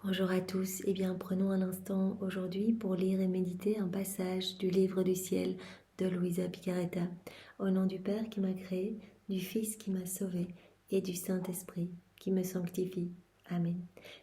Bonjour à tous, prenons un instant aujourd'hui pour lire et méditer un passage du livre du ciel de Luisa Picaretta. Au nom du Père qui m'a créé, du Fils qui m'a sauvé et du Saint-Esprit qui me sanctifie. Amen.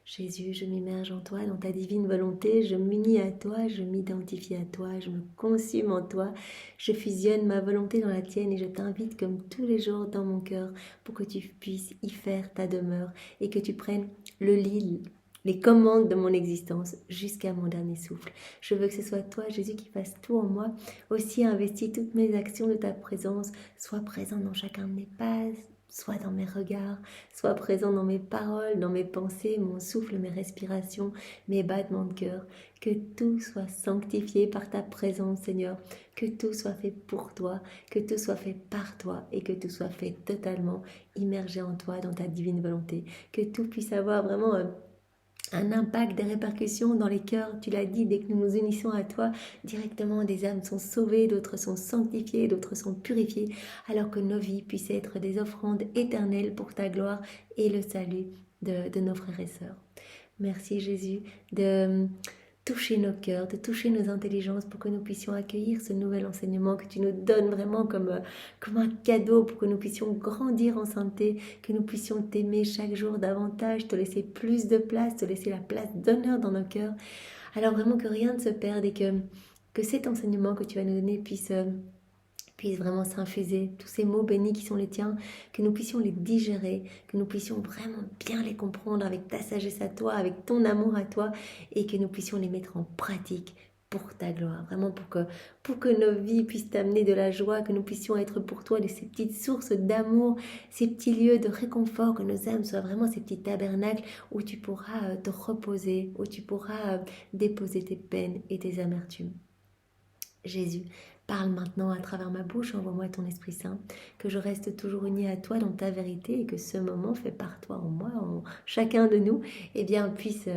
Jésus, je m'immerge en toi, dans ta divine volonté, je m'unis à toi, je m'identifie à toi, je me consume en toi, je fusionne ma volonté dans la tienne et je t'invite comme tous les jours dans mon cœur pour que tu puisses y faire ta demeure et que tu prennes le lit, les commandes de mon existence jusqu'à mon dernier souffle. Je veux que ce soit toi, Jésus, qui fasse tout en moi. Aussi, investis toutes mes actions de ta présence. Sois présent dans chacun de mes pas, soit dans mes regards, sois présent dans mes paroles, dans mes pensées, mon souffle, mes respirations, mes battements de cœur. Que tout soit sanctifié par ta présence, Seigneur. Que tout soit fait pour toi, que tout soit fait par toi et que tout soit fait totalement immergé en toi, dans ta divine volonté. Que tout puisse avoir vraiment un impact, des répercussions dans les cœurs. Tu l'as dit, dès que nous nous unissons à toi, directement des âmes sont sauvées, d'autres sont sanctifiées, d'autres sont purifiées, alors que nos vies puissent être des offrandes éternelles pour ta gloire et le salut de nos frères et sœurs. Merci Jésus de toucher nos cœurs, de toucher nos intelligences pour que nous puissions accueillir ce nouvel enseignement que tu nous donnes vraiment comme un cadeau pour que nous puissions grandir en sainteté, que nous puissions t'aimer chaque jour davantage, te laisser plus de place, te laisser la place d'honneur dans nos cœurs. Alors vraiment que rien ne se perde et que cet enseignement que tu vas nous donner puisse vraiment s'infuser, tous ces mots bénis qui sont les tiens, que nous puissions les digérer, que nous puissions vraiment bien les comprendre avec ta sagesse à toi, avec ton amour à toi, et que nous puissions les mettre en pratique pour ta gloire, vraiment pour que nos vies puissent t'amener de la joie, que nous puissions être pour toi ces petites sources d'amour, ces petits lieux de réconfort, que nos âmes soient vraiment ces petits tabernacles où tu pourras te reposer, où tu pourras déposer tes peines et tes amertumes. Jésus, parle maintenant à travers ma bouche, envoie-moi ton Esprit Saint, que je reste toujours unie à toi dans ta vérité et que ce moment fait par toi en moi, en chacun de nous, puisse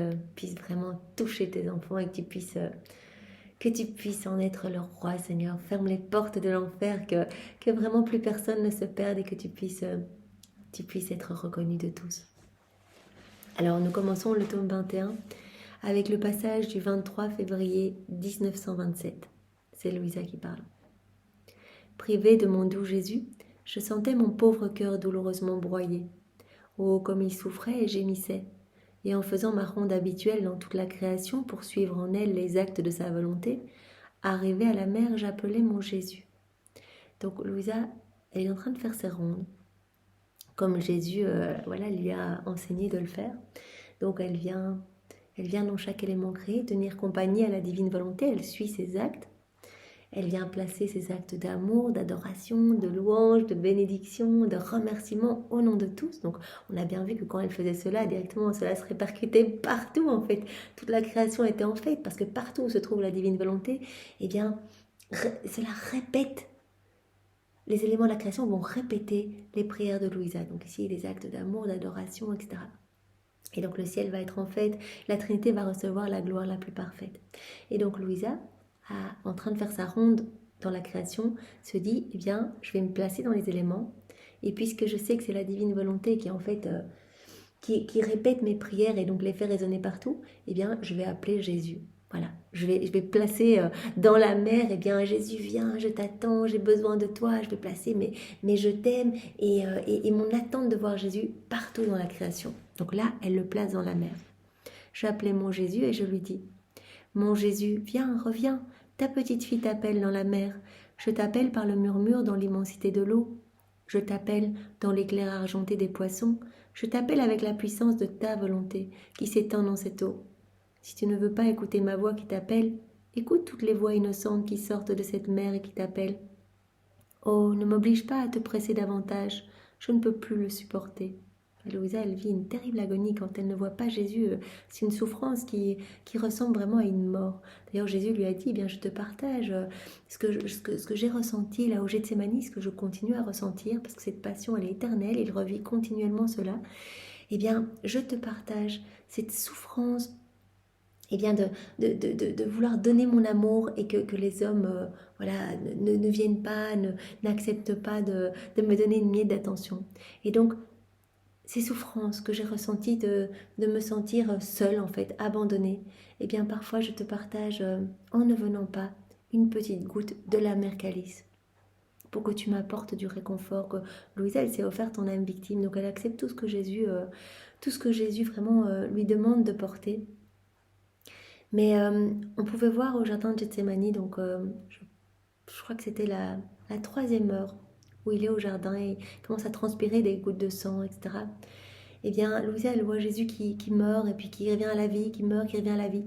vraiment toucher tes enfants et que tu puisses en être leur roi, Seigneur. Ferme les portes de l'enfer, que vraiment plus personne ne se perde et que tu puisses être reconnu de tous. Alors nous commençons le tome 21 avec le passage du 23 février 1927. C'est Luisa qui parle. Privé de mon doux Jésus, je sentais mon pauvre cœur douloureusement broyé. Oh, comme il souffrait et gémissait. Et en faisant ma ronde habituelle dans toute la création pour suivre en elle les actes de sa volonté, arrivé à la mer, j'appelais mon Jésus. Donc Louisa, elle est en train de faire ses rondes, comme Jésus lui a enseigné de le faire. Donc elle vient dans chaque élément créé tenir compagnie à la divine volonté, elle suit ses actes. Elle vient placer ses actes d'amour, d'adoration, de louange, de bénédiction, de remerciement au nom de tous. Donc on a bien vu que quand elle faisait cela, directement cela se répercutait partout en fait. Toute la création était en fait, parce que partout où se trouve la divine volonté, cela répète. Les éléments de la création vont répéter les prières de Louisa. Donc ici, les actes d'amour, d'adoration, etc. Et donc le ciel va être en fête, la Trinité va recevoir la gloire la plus parfaite. Et donc Louisa, en train de faire sa ronde dans la création, se dit, je vais me placer dans les éléments, et puisque je sais que c'est la divine volonté qui en fait qui répète mes prières et donc les fait résonner partout, je vais appeler Jésus. Voilà, je vais placer dans la mer, Jésus viens, je t'attends, j'ai besoin de toi, je vais placer mais je t'aime et mon attente de voir Jésus partout dans la création. Donc là, elle le place dans la mer. Je appelais mon Jésus et je lui dis, mon Jésus, viens, reviens, ta petite fille t'appelle dans la mer, je t'appelle par le murmure dans l'immensité de l'eau, je t'appelle dans l'éclair argenté des poissons, je t'appelle avec la puissance de ta volonté qui s'étend dans cette eau. Si tu ne veux pas écouter ma voix qui t'appelle, écoute toutes les voix innocentes qui sortent de cette mer et qui t'appellent. Oh, ne m'oblige pas à te presser davantage, je ne peux plus le supporter. Louisa, elle vit une terrible agonie quand elle ne voit pas Jésus. C'est une souffrance qui ressemble vraiment à une mort. D'ailleurs, Jésus lui a dit, je te partage ce que j'ai ressenti là au Gethsémani, ce que je continue à ressentir, parce que cette passion, elle est éternelle, il revit continuellement cela. Je te partage cette souffrance de vouloir donner mon amour et que les hommes ne viennent pas, n'acceptent pas de me donner une miette d'attention. Et donc, ces souffrances que j'ai ressenties de me sentir seule en fait, abandonnée, eh bien parfois je te partage en ne venant pas une petite goutte de la mère calice pour que tu m'apportes du réconfort, que Louisa elle s'est offerte en âme victime, donc elle accepte tout ce que Jésus vraiment lui demande de porter. Mais on pouvait voir au jardin de Gethsemane, donc je crois que c'était la troisième heure où il est au jardin et il commence à transpirer des gouttes de sang, etc. Eh bien, Louisa, elle voit Jésus qui meurt et puis qui revient à la vie, qui meurt, qui revient à la vie.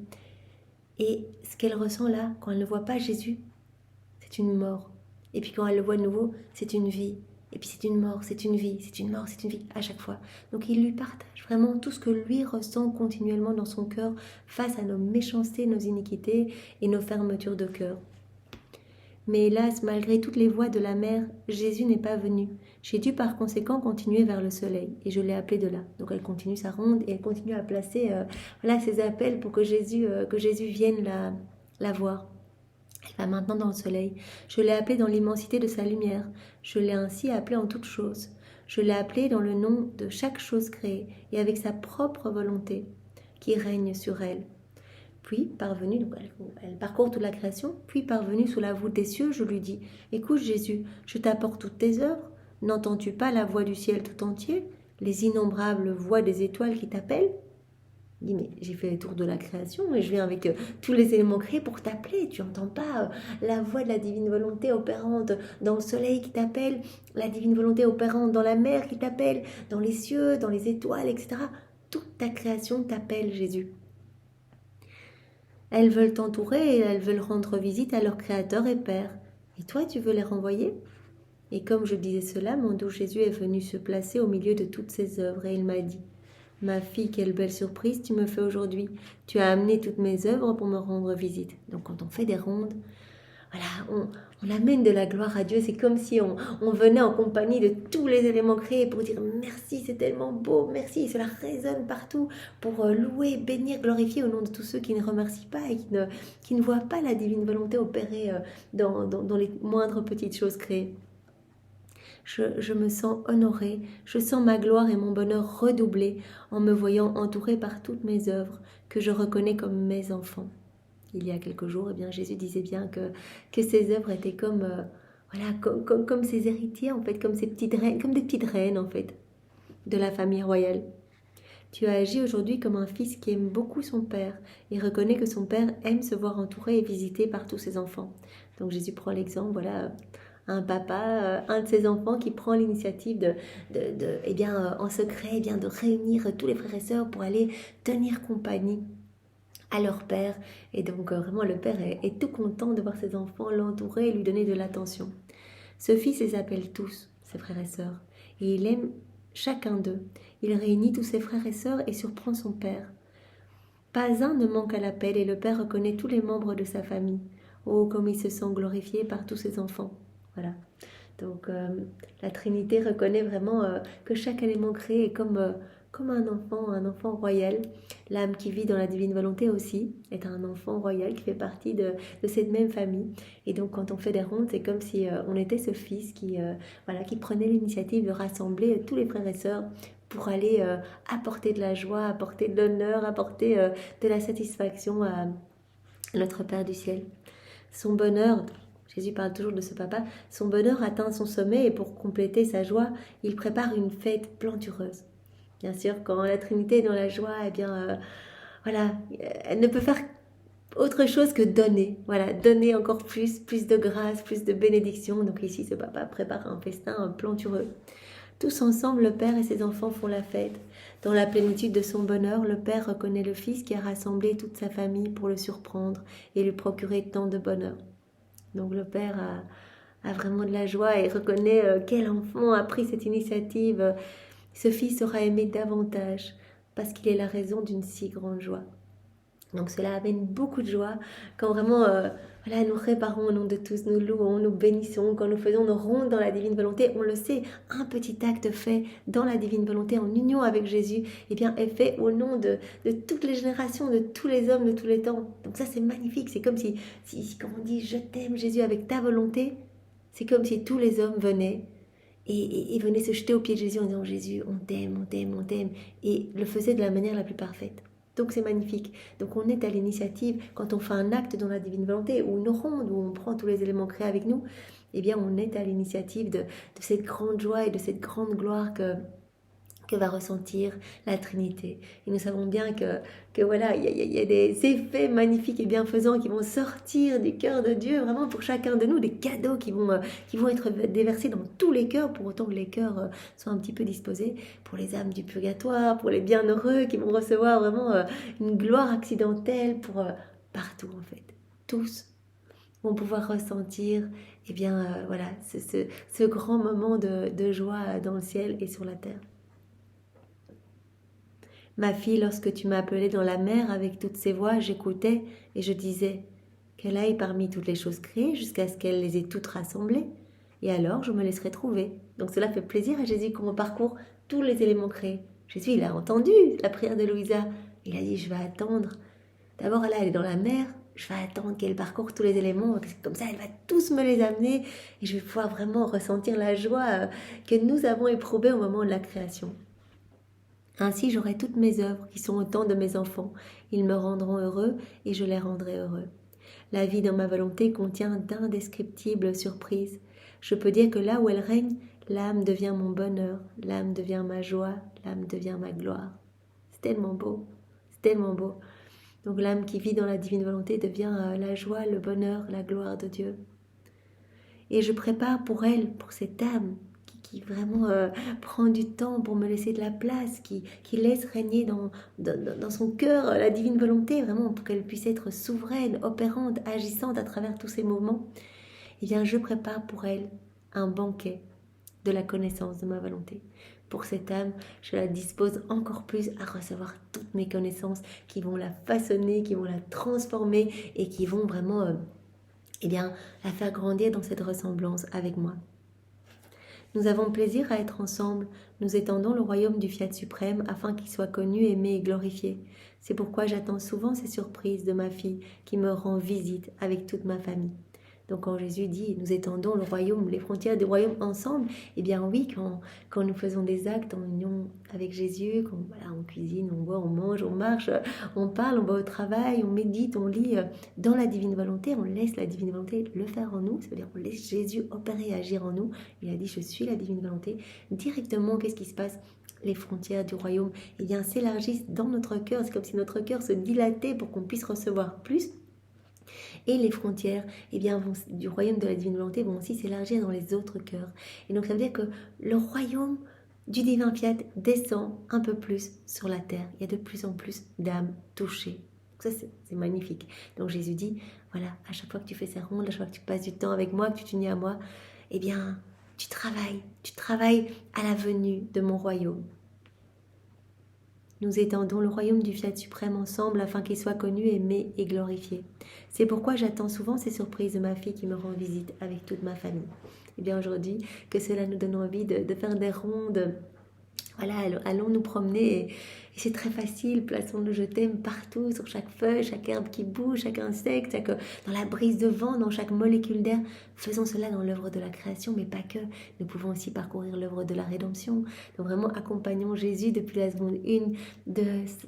Et ce qu'elle ressent là, quand elle ne voit pas Jésus, c'est une mort. Et puis quand elle le voit de nouveau, c'est une vie. Et puis c'est une mort, c'est une vie, c'est une mort, c'est une vie, à chaque fois. Donc il lui partage vraiment tout ce que lui ressent continuellement dans son cœur face à nos méchancetés, nos iniquités et nos fermetures de cœur. Mais hélas, malgré toutes les voix de la mer, Jésus n'est pas venu. J'ai dû par conséquent continuer vers le soleil, et je l'ai appelé de là. Donc elle continue sa ronde et elle continue à placer ses appels pour que Jésus vienne la voir. Elle va maintenant dans le soleil. Je l'ai appelé dans l'immensité de sa lumière. Je l'ai ainsi appelé en toutes choses. Je l'ai appelé dans le nom de chaque chose créée et avec sa propre volonté qui règne sur elle. Puis, parvenue, donc elle parcourt toute la création, puis parvenue sous la voûte des cieux, je lui dis, écoute Jésus, je t'apporte toutes tes œuvres, n'entends-tu pas la voix du ciel tout entier, les innombrables voix des étoiles qui t'appellent? Il dit, mais j'ai fait le tour de la création et je viens avec tous les éléments créés pour t'appeler. Tu n'entends pas la voix de la divine volonté opérante dans le soleil qui t'appelle, la divine volonté opérante dans la mer qui t'appelle, dans les cieux, dans les étoiles, etc. Toute ta création t'appelle, Jésus. Elles veulent t'entourer et elles veulent rendre visite à leur Créateur et Père. Et toi, tu veux les renvoyer? Et comme je disais cela, mon doux Jésus est venu se placer au milieu de toutes ses œuvres et il m'a dit, ma fille, quelle belle surprise tu me fais aujourd'hui. Tu as amené toutes mes œuvres pour me rendre visite. Donc quand on fait des rondes, voilà, on amène de la gloire à Dieu. C'est comme si on venait en compagnie de tous les éléments créés pour dire merci, c'est tellement beau, merci. Et cela résonne partout pour louer, bénir, glorifier au nom de tous ceux qui ne remercient pas et qui ne voient pas la divine volonté opérer dans les moindres petites choses créées. Je me sens honorée, je sens ma gloire et mon bonheur redoubler en me voyant entourée par toutes mes œuvres que je reconnais comme mes enfants. Il y a quelques jours, eh bien, Jésus disait bien que ces œuvres étaient comme, comme ses héritiers, en fait, comme ces petites reines, comme des petites reines, en fait, de la famille royale. Tu as agi aujourd'hui comme un fils qui aime beaucoup son père et reconnaît que son père aime se voir entouré et visité par tous ses enfants. Donc Jésus prend l'exemple, voilà, un papa, un de ses enfants qui prend l'initiative en secret, de réunir tous les frères et sœurs pour aller tenir compagnie à leur père. Et donc vraiment le père est tout content de voir ses enfants l'entourer et lui donner de l'attention. Ce fils les appelle tous, ses frères et sœurs, et il aime chacun d'eux. Il réunit tous ses frères et sœurs et surprend son père. Pas un ne manque à l'appel et le père reconnaît tous les membres de sa famille. Oh, comme il se sent glorifié par tous ses enfants. Voilà. Donc la Trinité reconnaît vraiment que chaque élément créé est comme un enfant royal. L'âme qui vit dans la divine volonté aussi est un enfant royal qui fait partie de cette même famille. Et donc quand on fait des rondes, c'est comme si on était ce fils qui prenait l'initiative de rassembler tous les frères et sœurs pour aller apporter de la joie, apporter de l'honneur, apporter de la satisfaction à notre Père du ciel. Son bonheur, Jésus parle toujours de ce papa, son bonheur atteint son sommet et pour compléter sa joie, il prépare une fête plantureuse. Bien sûr, quand la Trinité est dans la joie, elle ne peut faire autre chose que donner. Voilà, donner encore plus de grâce, plus de bénédiction. Donc ici, ce papa prépare un festin plantureux. Tous ensemble, le Père et ses enfants font la fête. Dans la plénitude de son bonheur, le Père reconnaît le Fils qui a rassemblé toute sa famille pour le surprendre et lui procurer tant de bonheur. Donc le Père a vraiment de la joie et reconnaît quel enfant a pris cette initiative. Ce fils sera aimé davantage parce qu'il est la raison d'une si grande joie. Donc cela amène beaucoup de joie quand vraiment nous réparons au nom de tous, nous louons, nous bénissons, quand nous faisons nos rondes dans la divine volonté, on le sait, un petit acte fait dans la divine volonté en union avec Jésus, est fait au nom de toutes les générations, de tous les hommes de tous les temps. Donc ça c'est magnifique, c'est comme si quand on dit je t'aime Jésus avec ta volonté, c'est comme si tous les hommes venaient et venait se jeter aux pieds de Jésus en disant Jésus, on t'aime, on t'aime, on t'aime, et le faisait de la manière la plus parfaite. Donc c'est magnifique. Donc on est à l'initiative, quand on fait un acte dans la divine volonté, ou une ronde, où on prend tous les éléments créés avec nous, eh bien on est à l'initiative de cette grande joie et de cette grande gloire que va ressentir la Trinité. Et nous savons bien que voilà, il y a des effets magnifiques et bienfaisants qui vont sortir du cœur de Dieu, vraiment pour chacun de nous, des cadeaux qui vont être déversés dans tous les cœurs, pour autant que les cœurs soient un petit peu disposés, pour les âmes du purgatoire, pour les bienheureux qui vont recevoir vraiment une gloire accidentelle, pour partout en fait. Tous vont pouvoir ressentir voilà, ce grand moment de joie dans le ciel et sur la terre. Ma fille, lorsque tu m'appelais dans la mer avec toutes ces voix, j'écoutais et je disais qu'elle aille parmi toutes les choses créées jusqu'à ce qu'elle les ait toutes rassemblées. Et alors, je me laisserai trouver. Donc cela fait plaisir à Jésus qu'on parcourt tous les éléments créés. Jésus, il a entendu la prière de Louisa. Il a dit, je vais attendre. D'abord, là, elle est dans la mer. Je vais attendre qu'elle parcourt tous les éléments. Comme ça, elle va tous me les amener. Et je vais pouvoir vraiment ressentir la joie que nous avons éprouvée au moment de la création. Ainsi j'aurai toutes mes œuvres qui sont autant de mes enfants. Ils me rendront heureux et je les rendrai heureux. La vie dans ma volonté contient d'indescriptibles surprises. Je peux dire que là où elle règne, l'âme devient mon bonheur, l'âme devient ma joie, l'âme devient ma gloire. C'est tellement beau, c'est tellement beau. Donc l'âme qui vit dans la divine volonté devient la joie, le bonheur, la gloire de Dieu. Et je prépare pour elle, pour cette âme, qui vraiment prend du temps pour me laisser de la place, qui laisse régner dans son cœur la divine volonté, vraiment pour qu'elle puisse être souveraine, opérante, agissante à travers tous ces mouvements, eh bien je prépare pour elle un banquet de la connaissance de ma volonté. Pour cette âme, je la dispose encore plus à recevoir toutes mes connaissances qui vont la façonner, qui vont la transformer et qui vont vraiment la faire grandir dans cette ressemblance avec moi. Nous avons plaisir à être ensemble, nous étendons le royaume du Fiat suprême afin qu'il soit connu, aimé et glorifié. C'est pourquoi j'attends souvent ces surprises de ma fille qui me rend visite avec toute ma famille. Donc quand Jésus dit nous étendons le royaume, les frontières du royaume ensemble, eh bien oui, quand nous faisons des actes en union avec Jésus, quand on cuisine, on boit, on mange, on marche, on parle, on va au travail, on médite, on lit dans la divine volonté, on laisse la divine volonté le faire en nous, c'est-à-dire on laisse Jésus opérer et agir en nous. Il a dit je suis la divine volonté. Directement, qu'est-ce qui se passe ? Les frontières du royaume s'élargissent dans notre cœur, c'est comme si notre cœur se dilatait pour qu'on puisse recevoir plus. Et les frontières du royaume de la divine volonté vont aussi s'élargir dans les autres cœurs. Et donc ça veut dire que le royaume du divin fiat descend un peu plus sur la terre. Il y a de plus en plus d'âmes touchées. Donc ça c'est magnifique. Donc Jésus dit, voilà, à chaque fois que tu fais ces rondes, à chaque fois que tu passes du temps avec moi, que tu t'unis à moi, tu travailles à la venue de mon royaume. Nous étendons le royaume du Fiat suprême ensemble afin qu'il soit connu, aimé et glorifié. C'est pourquoi j'attends souvent ces surprises de ma fille qui me rend visite avec toute ma famille. Et bien aujourd'hui, que cela nous donne envie de faire des rondes. Voilà, allons nous promener et c'est très facile, plaçons le je t'aime partout, sur chaque feuille, chaque herbe qui bouge, chaque insecte, dans la brise de vent, dans chaque molécule d'air. Faisons cela dans l'œuvre de la création, mais pas que. Nous pouvons aussi parcourir l'œuvre de la rédemption. Donc vraiment, accompagnons Jésus depuis la seconde 1 de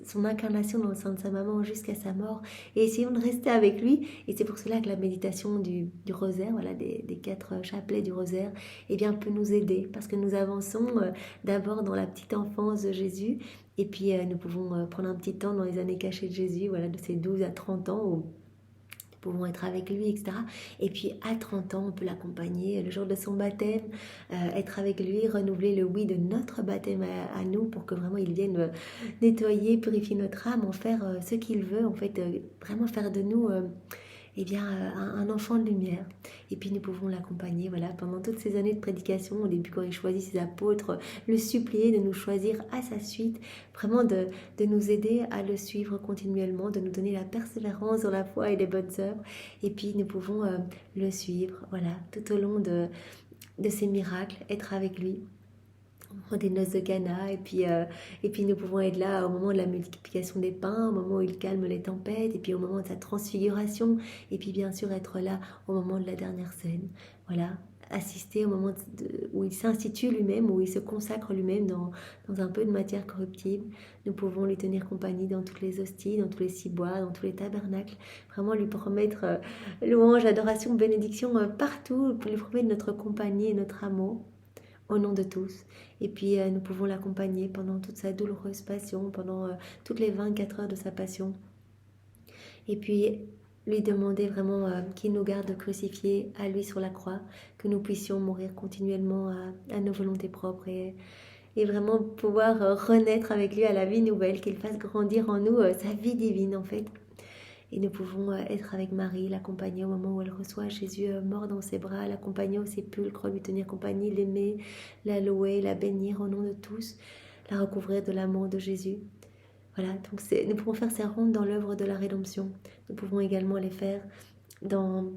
son incarnation dans le sein de sa maman jusqu'à sa mort et essayons de rester avec lui. Et c'est pour cela que la méditation du rosaire, voilà, des 4 chapelets du rosaire, peut nous aider parce que nous avançons d'abord dans la petite enfance de Jésus. Et puis, nous pouvons prendre un petit temps dans les années cachées de Jésus, voilà, de ses 12 à 30 ans, où nous pouvons être avec lui, etc. Et puis, à 30 ans, on peut l'accompagner le jour de son baptême, être avec lui, renouveler le oui de notre baptême à nous pour que vraiment il vienne nettoyer, purifier notre âme, en faire ce qu'il veut, en fait, vraiment faire de nous... un enfant de lumière. Et puis nous pouvons l'accompagner pendant toutes ces années de prédication, au début quand il choisit ses apôtres, le supplier de nous choisir à sa suite, vraiment de nous aider à le suivre continuellement, de nous donner la persévérance dans la foi et les bonnes œuvres. Et puis nous pouvons le suivre tout au long de ces miracles, être avec lui des noces de Cana, et puis nous pouvons être là au moment de la multiplication des pains, au moment où il calme les tempêtes, et puis au moment de sa transfiguration, et puis bien sûr être là au moment de la dernière scène, assister au moment où il s'institue lui-même, où il se consacre lui-même dans un peu de matière corruptible. Nous pouvons lui tenir compagnie dans toutes les hosties, dans tous les ciboires, dans tous les tabernacles. Vraiment lui promettre louange, adoration, bénédiction partout, pour lui promettre notre compagnie et notre amour au nom de tous. Et puis nous pouvons l'accompagner pendant toute sa douloureuse passion, pendant toutes les 24 heures de sa passion. Et puis lui demander vraiment qu'il nous garde crucifiés à lui sur la croix, que nous puissions mourir continuellement à nos volontés propres et vraiment pouvoir renaître avec lui à la vie nouvelle, qu'il fasse grandir en nous sa vie divine en fait. Et nous pouvons être avec Marie, l'accompagner au moment où elle reçoit Jésus mort dans ses bras, l'accompagner au sépulcre, lui tenir compagnie, l'aimer, la louer, la bénir au nom de tous, la recouvrir de l'amour de Jésus. Voilà, donc nous pouvons faire ces rondes dans l'œuvre de la rédemption. Nous pouvons également les faire dans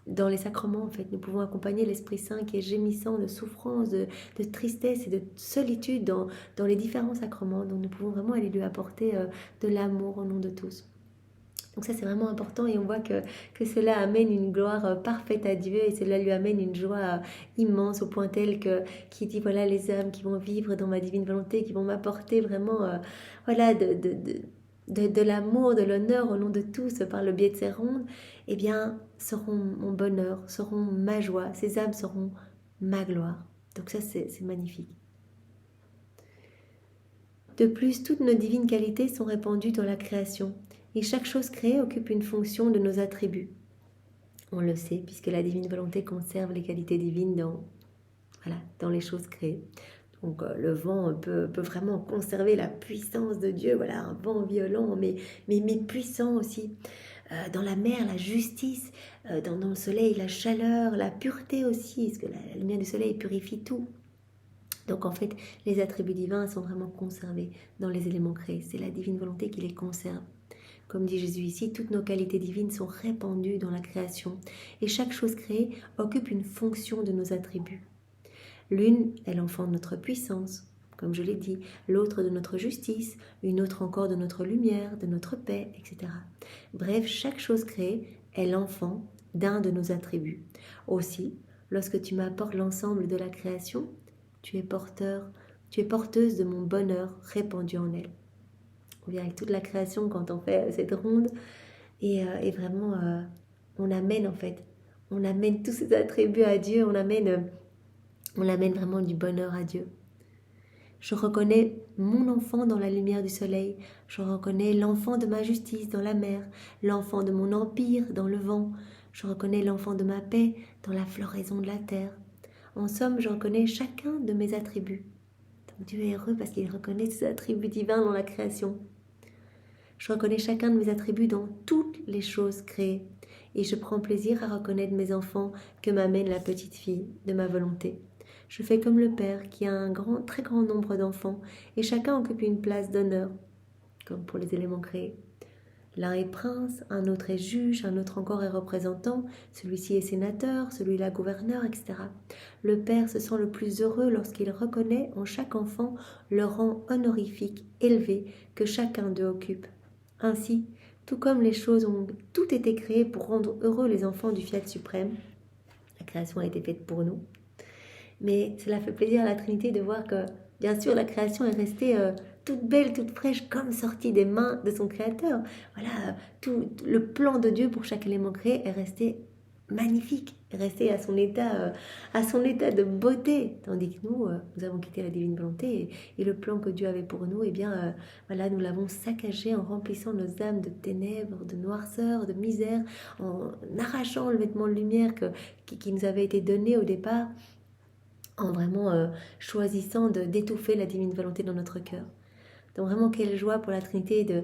les sacrements, en fait. Nous pouvons accompagner l'Esprit Saint qui est gémissant de souffrance, de tristesse et de solitude dans les différents sacrements. Donc nous pouvons vraiment aller lui apporter de l'amour au nom de tous. Donc ça, c'est vraiment important et on voit que cela amène une gloire parfaite à Dieu et cela lui amène une joie immense au point tel qu'il dit, voilà, les âmes qui vont vivre dans ma divine volonté, qui vont m'apporter vraiment voilà, de l'amour, de l'honneur au nom de tous par le biais de ces rondes, eh bien, seront mon bonheur, seront ma joie, ces âmes seront ma gloire. Donc ça, c'est magnifique. De plus, toutes nos divines qualités sont répandues dans la création. Et chaque chose créée occupe une fonction de nos attributs. On le sait, puisque la divine volonté conserve les qualités divines dans les choses créées. Donc le vent peut vraiment conserver la puissance de Dieu, voilà, un vent violent, mais puissant aussi. Dans la mer, la justice, dans le soleil, la chaleur, la pureté aussi, parce que la lumière du soleil purifie tout. Donc en fait, les attributs divins sont vraiment conservés dans les éléments créés. C'est la divine volonté qui les conserve. Comme dit Jésus ici, toutes nos qualités divines sont répandues dans la création et chaque chose créée occupe une fonction de nos attributs. L'une est l'enfant de notre puissance, comme je l'ai dit, l'autre de notre justice, une autre encore de notre lumière, de notre paix, etc. Bref, chaque chose créée est l'enfant d'un de nos attributs. Aussi, lorsque tu m'apportes l'ensemble de la création, tu es porteuse de mon bonheur répandu en elle. On vient avec toute la création quand on fait cette ronde et vraiment on amène tous ces attributs à Dieu, on amène vraiment du bonheur à Dieu. Je reconnais mon enfant dans la lumière du soleil, je reconnais l'enfant de ma justice dans la mer, l'enfant de mon empire dans le vent, je reconnais l'enfant de ma paix dans la floraison de la terre. En somme, je reconnais chacun de mes attributs. Donc Dieu est heureux parce qu'il reconnaît ses attributs divins dans la création. Je reconnais chacun de mes attributs dans toutes les choses créées et je prends plaisir à reconnaître mes enfants que m'amène la petite fille de ma volonté. Je fais comme le Père qui a un très grand nombre d'enfants et chacun occupe une place d'honneur, comme pour les éléments créés. L'un est prince, un autre est juge, un autre encore est représentant, celui-ci est sénateur, celui-là gouverneur, etc. Le Père se sent le plus heureux lorsqu'il reconnaît en chaque enfant le rang honorifique élevé que chacun d'eux occupe. Ainsi, tout comme les choses ont tout été créées pour rendre heureux les enfants du Fiat suprême, la création a été faite pour nous, mais cela fait plaisir à la Trinité de voir que, bien sûr, la création est restée toute belle, toute fraîche, comme sortie des mains de son Créateur. Voilà, tout le plan de Dieu pour chaque élément créé est resté magnifique, est resté à son état de beauté, tandis que nous avons quitté la divine volonté et le plan que Dieu avait pour nous, eh bien, voilà, nous l'avons saccagé en remplissant nos âmes de ténèbres, de noirceur, de misère, en arrachant le vêtement de lumière qui nous avait été donné au départ, en vraiment choisissant d'étouffer la divine volonté dans notre cœur. Donc vraiment, quelle joie pour la Trinité de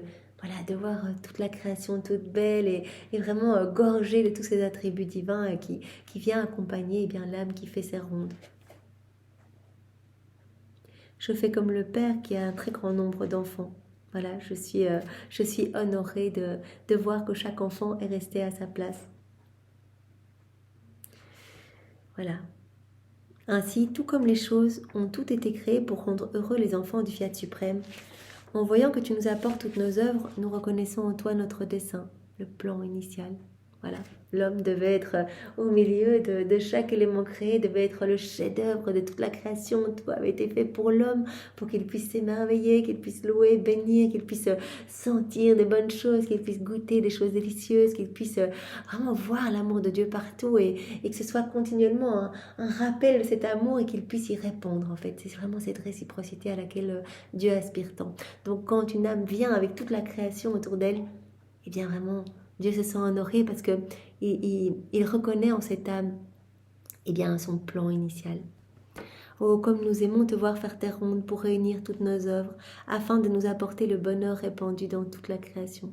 voir toute la création toute belle et vraiment gorgée de tous ces attributs divins qui vient accompagner l'âme qui fait ses rondes. Je fais comme le Père qui a un très grand nombre d'enfants. Voilà, je suis honorée de voir que chaque enfant est resté à sa place. Voilà. Ainsi, tout comme les choses ont toutes été créées pour rendre heureux les enfants du Fiat suprême, en voyant que tu nous apportes toutes nos œuvres, nous reconnaissons en toi notre dessein, le plan initial. Voilà. L'homme devait être au milieu de chaque élément créé, devait être le chef-d'œuvre de toute la création. Tout avait été fait pour l'homme, pour qu'il puisse s'émerveiller, qu'il puisse louer, bénir, qu'il puisse sentir des bonnes choses, qu'il puisse goûter des choses délicieuses, qu'il puisse vraiment voir l'amour de Dieu partout et que ce soit continuellement un rappel de cet amour et qu'il puisse y répondre en fait. C'est vraiment cette réciprocité à laquelle Dieu aspire tant. Donc quand une âme vient avec toute la création autour d'elle, eh bien vraiment Dieu se sent honoré parce que il reconnaît en cette âme eh bien, son plan initial. Oh, comme nous aimons te voir faire tes rondes pour réunir toutes nos œuvres, afin de nous apporter le bonheur répandu dans toute la création.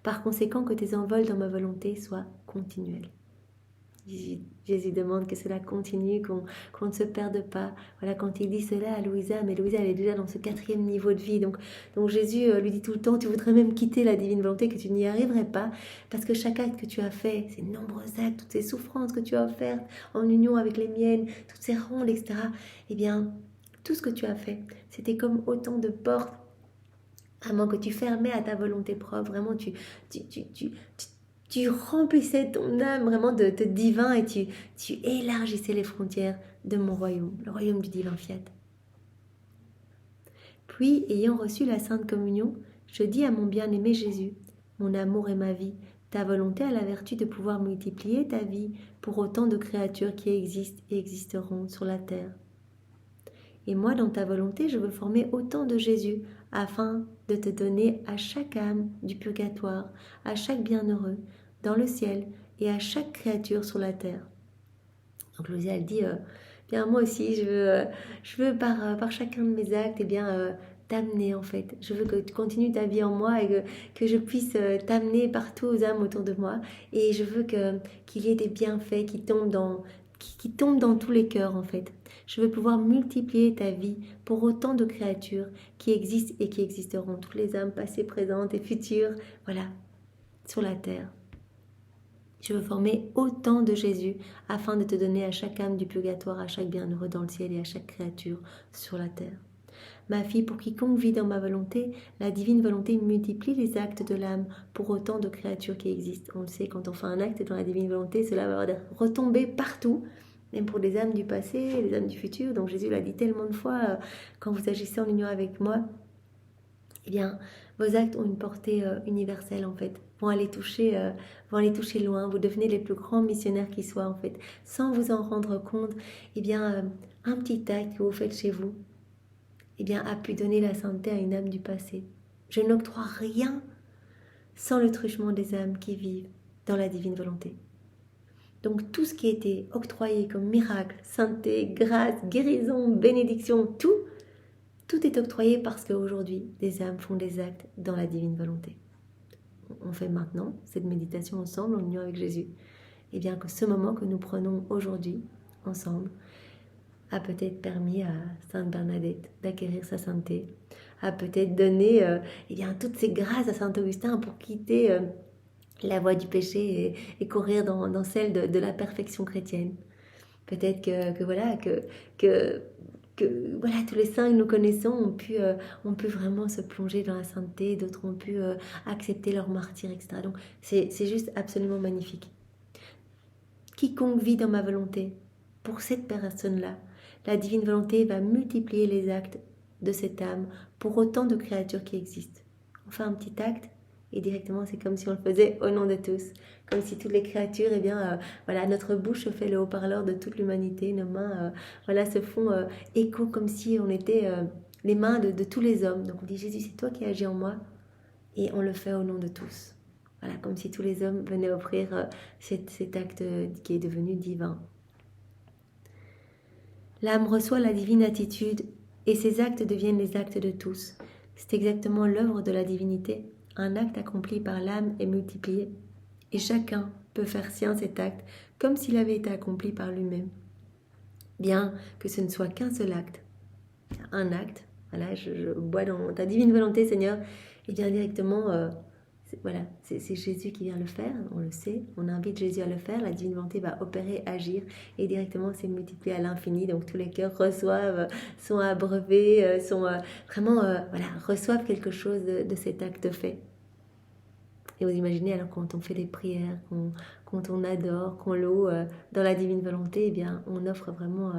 Par conséquent, que tes envols dans ma volonté soient continuels. Jésus demande que cela continue, qu'on ne se perde pas. Voilà, quand il dit cela à Louisa, mais Louisa elle est déjà dans ce 4e niveau de vie. Donc Jésus lui dit tout le temps, tu voudrais même quitter la divine volonté, que tu n'y arriverais pas, parce que chaque acte que tu as fait, ces nombreux actes, toutes ces souffrances que tu as offertes en union avec les miennes, toutes ces rondes, etc., eh bien, tout ce que tu as fait, c'était comme autant de portes vraiment que tu fermais à ta volonté propre. Vraiment, tu remplissais ton âme vraiment de divin et tu élargissais les frontières de mon royaume, le royaume du divin fiat. Puis, ayant reçu la Sainte Communion, je dis à mon bien-aimé Jésus, mon amour et ma vie, ta volonté a la vertu de pouvoir multiplier ta vie pour autant de créatures qui existent et existeront sur la terre. Et moi, dans ta volonté, je veux former autant de Jésus afin de te donner à chaque âme du purgatoire, à chaque bienheureux dans le ciel et à chaque créature sur la terre. Donc Louisa, elle dit, bien moi aussi, je veux par chacun de mes actes, t'amener en fait. Je veux que tu continues ta vie en moi et que je puisse t'amener partout aux âmes autour de moi. Et je veux qu'il y ait des bienfaits qui tombent dans tous les cœurs en fait. Je veux pouvoir multiplier ta vie pour autant de créatures qui existent et qui existeront, toutes les âmes passées, présentes et futures, voilà, sur la terre. Je veux former autant de Jésus afin de te donner à chaque âme du purgatoire, à chaque bienheureux dans le ciel et à chaque créature sur la terre. Ma fille, pour quiconque vit dans ma volonté, la divine volonté multiplie les actes de l'âme pour autant de créatures qui existent. On le sait, quand on fait un acte dans la divine volonté, cela va avoir des retombées partout, même pour les âmes du passé, les âmes du futur. Donc Jésus l'a dit tellement de fois, quand vous agissez en union avec moi, eh bien, vos actes ont une portée universelle en fait, vont aller toucher loin. Vous devenez les plus grands missionnaires qui soient en fait, sans vous en rendre compte. Eh bien, un petit acte que vous faites chez vous, eh bien, a pu donner la sainteté à une âme du passé. Je n'octroie rien sans le truchement des âmes qui vivent dans la divine volonté. Donc tout ce qui a été octroyé comme miracle, sainteté, grâce, guérison, bénédiction, tout est octroyé parce qu'aujourd'hui, des âmes font des actes dans la divine volonté. On fait maintenant cette méditation ensemble en union avec Jésus. Et bien que ce moment que nous prenons aujourd'hui ensemble a peut-être permis à Sainte Bernadette d'acquérir sa sainteté, a peut-être donné toutes ces grâces à Saint Augustin pour quitter la voie du péché et courir dans celle de la perfection chrétienne. Peut-être que tous les saints que nous connaissons ont pu vraiment se plonger dans la sainteté, d'autres ont pu accepter leur martyre, etc. Donc c'est juste absolument magnifique. Quiconque vit dans ma volonté, pour cette personne-là, la divine volonté va multiplier les actes de cette âme pour autant de créatures qui existent. On fait un petit acte et directement c'est comme si on le faisait au nom de tous, comme si toutes les créatures, notre bouche fait le haut-parleur de toute l'humanité, nos mains se font écho comme si on était les mains de tous les hommes. Donc on dit Jésus, c'est toi qui agis en moi et on le fait au nom de tous. Voilà, comme si tous les hommes venaient offrir cet acte qui est devenu divin. L'âme reçoit la divine attitude et ses actes deviennent les actes de tous. C'est exactement l'œuvre de la divinité. Un acte accompli par l'âme est multiplié et chacun peut faire sien cet acte comme s'il avait été accompli par lui-même. Bien que ce ne soit qu'un seul acte, un acte, voilà, je bois dans ta divine volonté Seigneur, et bien directement, c'est Jésus qui vient le faire, on le sait, on invite Jésus à le faire, la divine volonté va opérer, agir, et directement c'est multiplié à l'infini, donc tous les cœurs reçoivent, sont abreuvés, reçoivent quelque chose de cet acte fait. Et vous imaginez, alors quand on fait des prières, quand on adore, qu'on loue dans la divine volonté, eh bien, on offre vraiment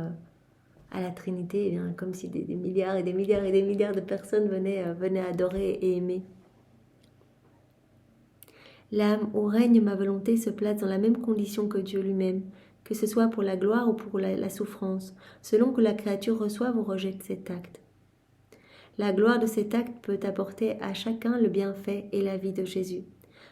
à la Trinité, eh bien, comme si des milliards et des milliards et des milliards de personnes venaient adorer et aimer. L'âme où règne ma volonté se place dans la même condition que Dieu lui-même, que ce soit pour la gloire ou pour la souffrance, selon que la créature reçoive ou rejette cet acte. La gloire de cet acte peut apporter à chacun le bienfait et la vie de Jésus.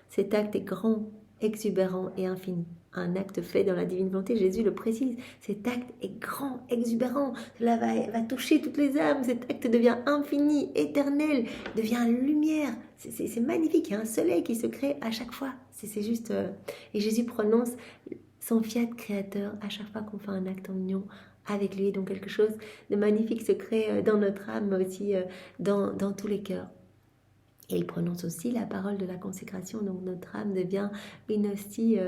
Cet acte est grand, exubérant et infini. Un acte fait dans la divine volonté, Jésus le précise, cet acte est grand, exubérant, cela va toucher toutes les âmes, cet acte devient infini, éternel, devient lumière. C'est magnifique, il y a un soleil qui se crée à chaque fois. C'est juste... Et Jésus prononce son fiat créateur à chaque fois qu'on fait un acte en union avec lui. Donc quelque chose de magnifique se crée dans notre âme, mais aussi dans tous les cœurs. Et il prononce aussi la parole de la consécration, donc notre âme devient une hostie,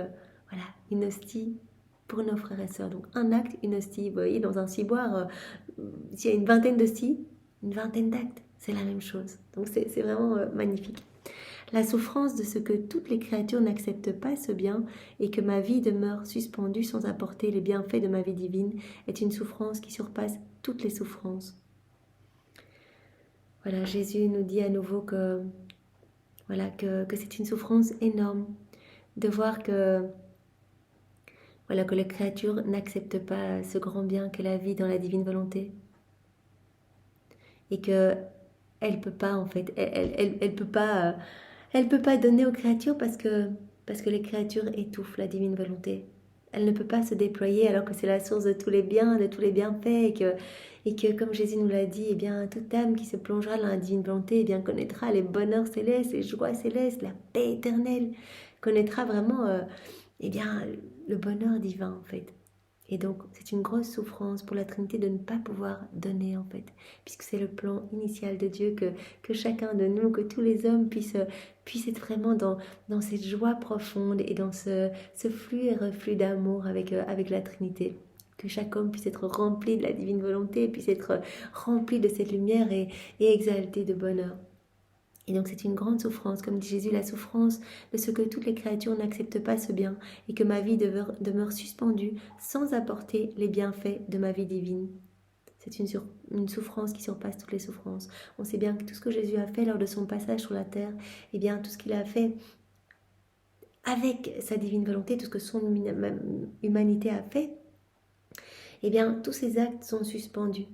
une hostie pour nos frères et sœurs. Donc un acte, une hostie. Vous voyez, dans un ciboire, s'il y a une vingtaine d'hosties, une vingtaine d'actes, c'est la même chose. Donc c'est vraiment magnifique. La souffrance de ce que toutes les créatures n'acceptent pas ce bien et que ma vie demeure suspendue sans apporter les bienfaits de ma vie divine est une souffrance qui surpasse toutes les souffrances. Voilà, Jésus nous dit à nouveau que c'est une souffrance énorme de voir que les créatures n'acceptent pas ce grand bien qu'est la vie dans la divine volonté et que elle peut pas en fait, elle peut pas donner aux créatures parce que les créatures étouffent la divine volonté. Elle ne peut pas se déployer alors que c'est la source de tous les biens, de tous les bienfaits et que comme Jésus nous l'a dit, eh bien toute âme qui se plongera dans la divine volonté, eh bien connaîtra les bonheurs célestes, les joies célestes, la paix éternelle, connaîtra vraiment eh bien le bonheur divin en fait. Et donc, c'est une grosse souffrance pour la Trinité de ne pas pouvoir donner, en fait, puisque c'est le plan initial de Dieu que chacun de nous, que tous les hommes puissent être vraiment dans cette joie profonde et dans ce flux et reflux d'amour avec la Trinité. Que chaque homme puisse être rempli de la divine volonté, puisse être rempli de cette lumière et exalté de bonheur. Et donc c'est une grande souffrance, comme dit Jésus, la souffrance de ce que toutes les créatures n'acceptent pas ce bien et que ma vie demeure suspendue sans apporter les bienfaits de ma vie divine. C'est une souffrance qui surpasse toutes les souffrances. On sait bien que tout ce que Jésus a fait lors de son passage sur la terre, eh bien tout ce qu'il a fait avec sa divine volonté, tout ce que son humanité a fait, eh bien tous ces actes sont suspendus.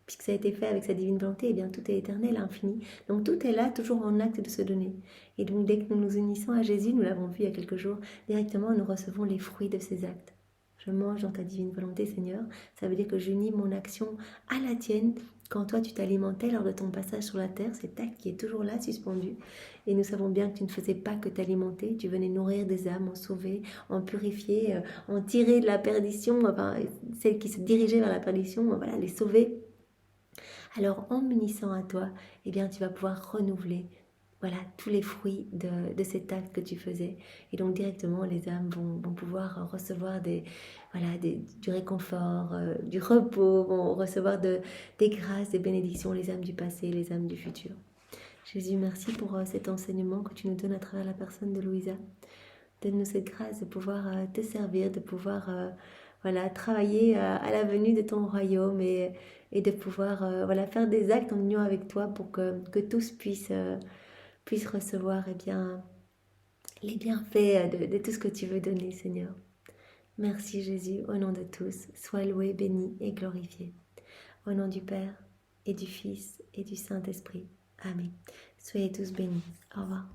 Puisque ça a été fait avec sa divine volonté, eh bien tout est éternel, infini. Donc tout est là, toujours en acte de se donner. Et donc dès que nous nous unissons à Jésus, nous l'avons vu il y a quelques jours, directement nous recevons les fruits de ces actes. Je mange dans ta divine volonté, Seigneur. Ça veut dire que j'unis mon action à la tienne. Quand toi tu t'alimentais lors de ton passage sur la terre, cet acte qui est toujours là, suspendu. Et nous savons bien que tu ne faisais pas que t'alimenter, tu venais nourrir des âmes, en sauver, en purifier, en tirer de la perdition, enfin celles qui se dirigeaient vers la perdition, voilà, les sauver. Alors en m'unissant à toi, eh bien tu vas pouvoir renouveler tous les fruits de cet acte que tu faisais. Et donc directement, les âmes vont pouvoir recevoir du réconfort, du repos, vont recevoir des grâces, des bénédictions, les âmes du passé, les âmes du futur. Jésus, merci pour cet enseignement que tu nous donnes à travers la personne de Louisa. Donne-nous cette grâce de pouvoir te servir, de pouvoir travailler à la venue de ton royaume et de pouvoir faire des actes en union avec toi pour que tous puissent recevoir les bienfaits de tout ce que tu veux donner, Seigneur. Merci Jésus, au nom de tous, sois loué, béni et glorifié. Au nom du Père et du Fils et du Saint-Esprit. Amen. Soyez tous bénis. Au revoir.